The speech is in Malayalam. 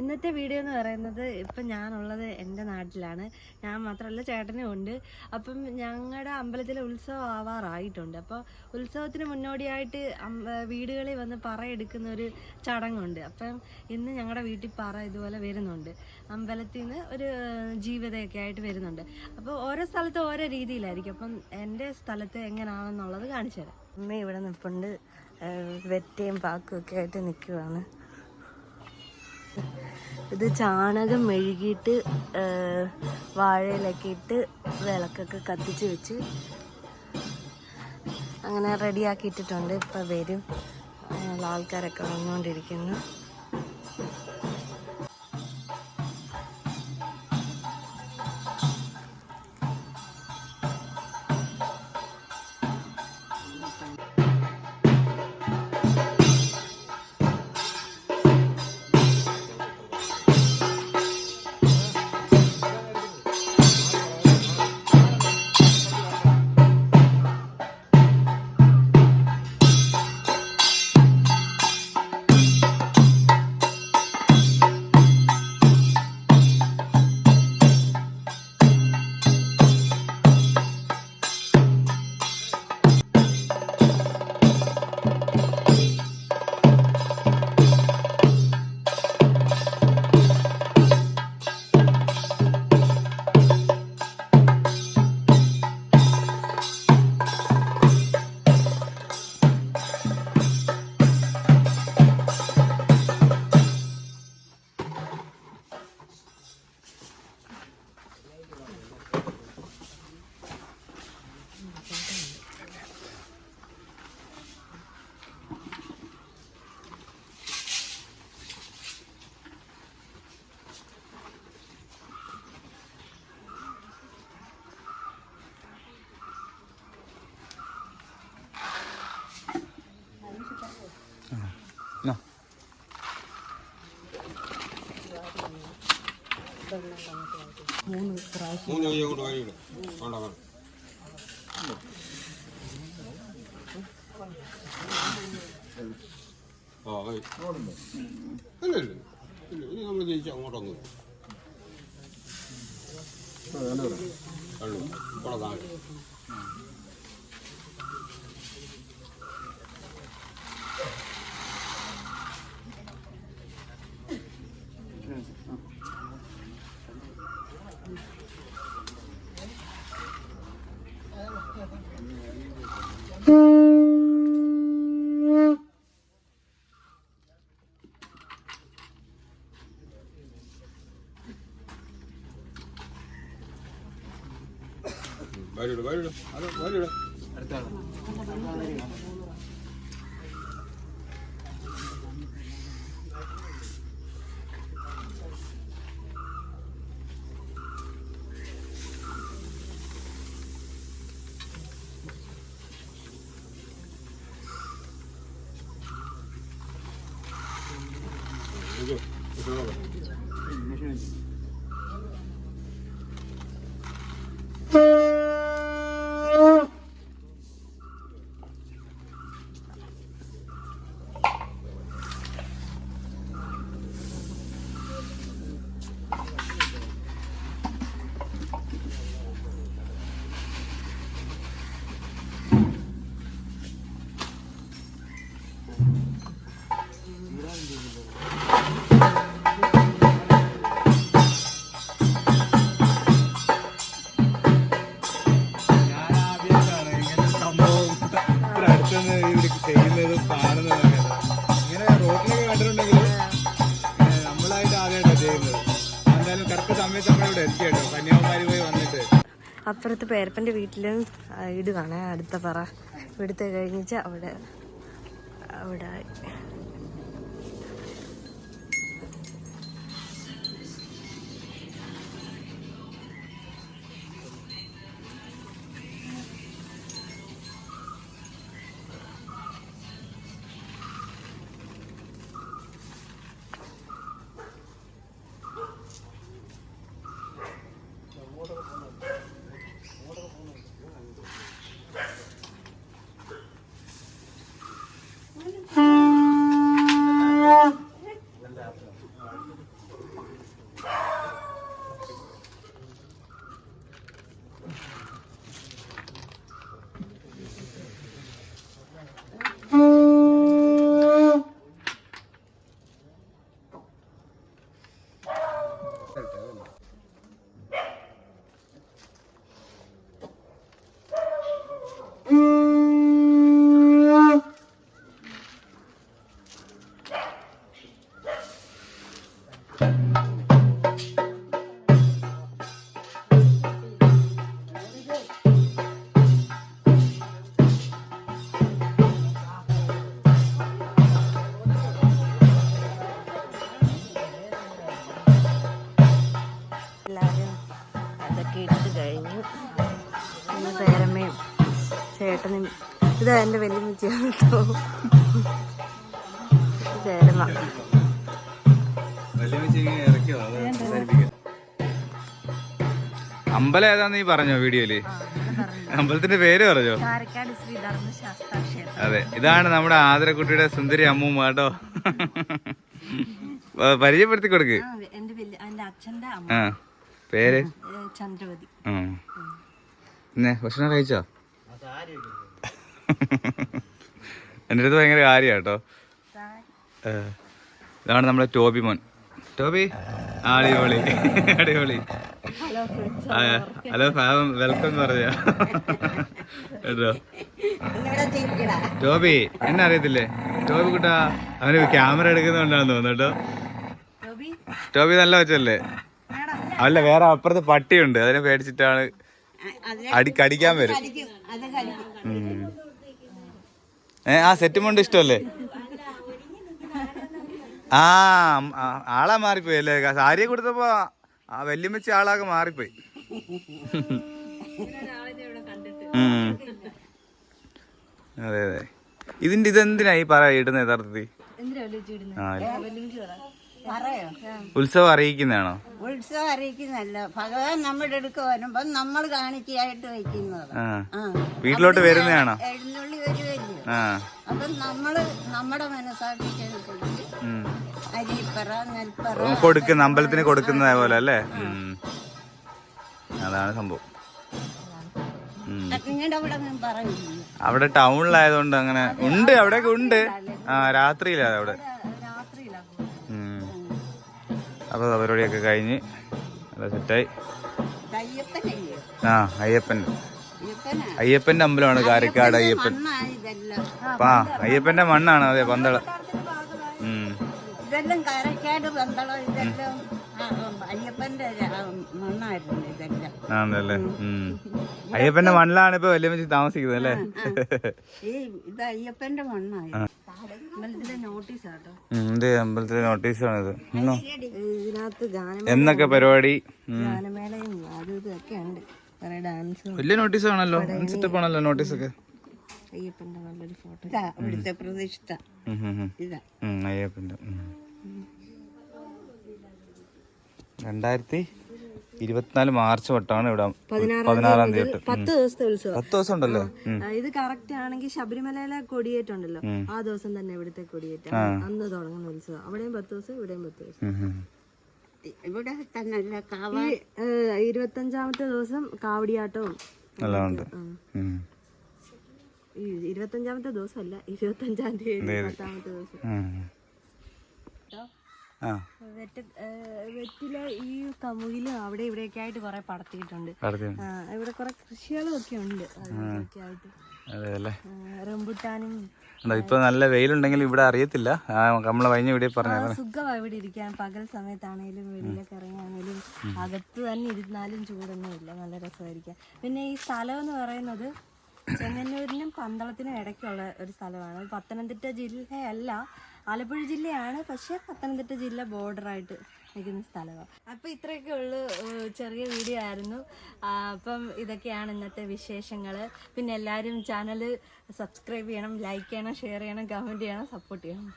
ഇന്നത്തെ വീഡിയോ എന്ന് പറയുന്നത് ഇപ്പം ഞാനുള്ളത് എൻ്റെ നാട്ടിലാണ്. ഞാൻ മാത്രമല്ല ചേട്ടനും ഉണ്ട്. അപ്പം ഞങ്ങളുടെ അമ്പലത്തിലെ ഉത്സവം ആവാറായിട്ടുണ്ട്. അപ്പോൾ ഉത്സവത്തിന് മുന്നോടിയായിട്ട് വീടുകളിൽ വന്ന് പറ എടുക്കുന്ന ഒരു ചടങ്ങുണ്ട്. അപ്പം ഇന്ന് ഞങ്ങളുടെ വീട്ടിൽ പറ ഇതുപോലെ വരുന്നുണ്ട്. അമ്പലത്തിൽ നിന്ന് ഒരു ജീവിതമൊക്കെ ആയിട്ട് വരുന്നുണ്ട്. അപ്പോൾ ഓരോ സ്ഥലത്ത് ഓരോ രീതിയിലായിരിക്കും. അപ്പം എൻ്റെ സ്ഥലത്ത് എങ്ങനെയാണെന്നുള്ളത് കാണിച്ചു തരാം. അമ്മ ഇവിടെ നിൽപ്പുണ്ട്, വെറ്റയും പാക്കും ഒക്കെ ആയിട്ട് നിൽക്കുവാണ്. ഇത് ചാണകം മെഴുകിയിട്ട് വാഴയിലൊക്കെ ഇട്ട് വിളക്കൊക്കെ കത്തിച്ച് വെച്ച് അങ്ങനെ റെഡിയാക്കിയിട്ടിട്ടുണ്ട്. ഇപ്പം വരും, അങ്ങനെയുള്ള ആൾക്കാരൊക്കെ വന്നുകൊണ്ടിരിക്കുന്നു. മൂന്ന് കയ്യും കൊണ്ട് വഴിയിടും. ഇനി നമ്മൾ ജയിച്ച് അങ്ങോട്ടൊന്ന് ഇവിടെ താഴെ വരിടും അത് വരിടും. അടുത്താണ് ചെയ്യുന്നതും കാണുന്നതൊക്കെ. ഇങ്ങനെ റോഡിലൊക്കെ കണ്ടിട്ടുണ്ടെങ്കിൽ നമ്മളായിട്ട് ആദ്യമായിട്ടാണ് ചെയ്യുന്നത്. എന്തായാലും കറക്റ്റ് സമയത്ത് നമ്മളിവിടെ എത്തിയോ. കന്യാകുമാരി പോയി വന്നിട്ട് അപ്പുറത്ത് പേരപ്പൻ്റെ വീട്ടിലും ഇടുവാണ് അടുത്ത പറ. ഇവിടുത്തെ കഴിഞ്ഞിട്ട് അവിടെ ഒക്കെ ഇട്ട് കഴിഞ്ഞു. പിന്നെ പേരമ്മയും ചേട്ടനും ഇതാ എൻ്റെ വലിയമ്മച്ചിയാണ് കേട്ടോ. പേരമ്മ അമ്പലം ഏതാന്ന് നീ പറഞ്ഞോ വീഡിയോയില്? അമ്പലത്തിന്റെ പേര് പറഞ്ഞോ? കാരക്കാട് ശ്രീ ധർമ്മശാസ്ത്ര ക്ഷേത്രം. അതെ, ഇതാണ് നമ്മുടെ ആദരക്കുട്ടിയുടെ സുന്ദരി അമ്മൂമ്മ കേട്ടോ. പരിചയപ്പെടുത്തി കൊടുക്ക്. എൻ്റെ അച്ഛൻ്റെ അമ്മ. ആ, പേര് ചന്ദ്രവതി. പിന്നെ ഭക്ഷണം കഴിച്ചോ? എൻ്റെ അടുത്ത് ഭയങ്കര കാര്യമാണ് കേട്ടോ. ഇതാണ് നമ്മുടെ ടോബി മോൻ. ടോബി അടിപൊളി അടിപൊളി. ഹലോ ഫാം വെൽക്കം എന്ന് പറഞ്ഞ കേട്ടോ. ടോബി എന്നെ അറിയത്തില്ലേ? ടോബി കുട്ടാ അവന് ക്യാമറ എടുക്കുന്നുണ്ടാന്ന് തോന്നുന്നു കേട്ടോ. ടോബി നല്ല വെച്ചല്ലേ? അല്ല, വേറെ അപ്പുറത്ത് പട്ടിയുണ്ട്, അതിനെ പേടിച്ചിട്ടാണ്. കടിക്കാൻ വരും. ആ സെറ്റുമുണ്ട് ഇഷ്ടമല്ലേ? ആ ആളാ മാറിപ്പോയി അല്ലേ? സാരിയെ കൊടുത്തപ്പോ ആ വല്യമ്മച്ചി ആളാകെ മാറിപ്പോയി. അതെ അതെ. ഇതെന്തിനാ ഈ ഇടുന്ന യഥാർത്ഥത്തിൽ? ഉത്സവം അറിയിക്കുന്നതാണോ? ഉത്സവം അറിയിക്കുന്നതല്ല, ഭഗവാൻ നമ്മുടെ അടുക്ക വരുമ്പോ നമ്മൾ കാണിക്കയായിട്ട് വയ്ക്കുന്നത്. വീട്ടിലോട്ട് വരുന്നതാണോ? എഴുന്നള്ളി വരുമല്ലോ. അപ്പൊ നമ്മുടെ മനസ്സാക്ഷിക്കനുസരിച്ച് അരിപ്പറ നെൽപ്പറ കൊടുക്കുന്ന അമ്പലത്തിന് കൊടുക്കുന്ന പോലെ അല്ലേ? അതാണ് സംഭവം. നിങ്ങളുടെ അവിടെ ഞാൻ പറയില്ല. അവിടെ ടൗണിലായതുകൊണ്ട് അങ്ങനെ ഉണ്ട്, അവിടെയൊക്കെ ഉണ്ട്. രാത്രിയിലാ അവിടെ. അപ്പൊ പരിപാടിയൊക്കെ കഴിഞ്ഞ് നല്ല സെറ്റായി. അയ്യപ്പന്റെ അമ്പലമാണ് കാരക്കാട് അയ്യപ്പൻ. അയ്യപ്പന്റെ മണ്ണാണ്. അതെ, പന്തള. ഇതെല്ലാം കാരക്കാട് പന്തളം ഇതെല്ലാം അയ്യപ്പന്റെ മണ്ണായിരുന്നു ഇതെല്ലാം. ആണല്ലേ? അയ്യപ്പന്റെ മണ്ണിലാണ് ഇപ്പൊ വല്യമ്മച്ചി താമസിക്കുന്നത് അല്ലേ? ഇത് അയ്യപ്പന്റെ മണ്ണായിരുന്നു. എന്ത് അമ്പലത്തിലെ നോട്ടീസാണിത്? ഇതിനകത്ത് എന്നൊക്കെ പരിപാടി? ഗാനമേളയും അതും ഇതൊക്കെ ഉണ്ട്. കുറെ ഡാൻസും. വലിയ നോട്ടീസ് ആണല്ലോ, സെറ്റപ്പ് ആണല്ലോ നോട്ടീസൊക്കെ. അയ്യപ്പന്റെ നല്ലൊരു ഫോട്ടോ. ഇവിടുത്തെ പ്രതിഷ്ഠ ഇതാ അയ്യപ്പന്റെ. 2024 മാർച്ച് തൊട്ടാണ് ഇവിടെ 16-ാം തീയതി തൊട്ട് 10 ദിവസത്തെ ഉത്സവം. 10 ദിവസം ഉണ്ടല്ലോ. ഇത് കറക്റ്റ് ആണെങ്കിൽ ശബരിമലയിലെ കൊടിയേറ്റുണ്ടല്ലോ, ആ ദിവസം തന്നെ ഇവിടുത്തെ കൊടിയേറ്റം അന്ന് തുടങ്ങുന്ന ഉത്സവം. അവിടെയും 10 ദിവസം, ഇവിടെയും 10 ദിവസം. ഇവിടെ തന്നെ 25-ാമത്തെ ദിവസം കാവടിയാട്ടവും എല്ലാം ഉണ്ട്. 25-ാമത്തെ ദിവസം അല്ല, 25-ാം തീയതി 10-ാമത്തെ ദിവസം. വെറ്റില ഈ കമുകിലും അവിടെ ഇവിടെയൊക്കെ ആയിട്ട് കുറെ പടത്തിയിട്ടുണ്ട്. ഇവിടെ കുറെ കൃഷികളും ഒക്കെ ഉണ്ട്. റംബുട്ടാനും. ഇപ്പൊ നല്ല വെയിലുണ്ടെങ്കിൽ ഇവിടെ അറിയത്തില്ല. നമ്മളെ കഴിഞ്ഞ വീഡിയോ പറഞ്ഞു സുഖമാണ് ഇവിടെ ഇരിക്കാൻ. പകൽ സമയത്താണേലും വെളിയിലൊക്കെ ഇറങ്ങിയാണേലും അകത്ത് തന്നെ ഇരുന്നാലും ചൂടൊന്നും ഇല്ല, നല്ല രസമായിരിക്കാം. പിന്നെ ഈ സ്ഥലം എന്ന് പറയുന്നത് ചെങ്ങന്നൂരിനും പന്തളത്തിനും ഇടയ്ക്കുള്ള ഒരു സ്ഥലമാണ്. പത്തനംതിട്ട ജില്ലയല്ല, ആലപ്പുഴ ജില്ലയാണ്, പക്ഷെ പത്തനംതിട്ട ജില്ല ബോർഡറായിട്ട് നിൽക്കുന്ന സ്ഥലമാണ്. അപ്പം ഇത്രയൊക്കെ ഉള്ളു, ചെറിയ വീഡിയോ ആയിരുന്നു. അപ്പം ഇതൊക്കെയാണ് ഇന്നത്തെ വിശേഷങ്ങൾ. പിന്നെ എല്ലാവരും ചാനൽ സബ്സ്ക്രൈബ് ചെയ്യണം, ലൈക്ക് ചെയ്യണം, ഷെയർ ചെയ്യണം, കമൻറ്റ് ചെയ്യണം, സപ്പോർട്ട് ചെയ്യണം.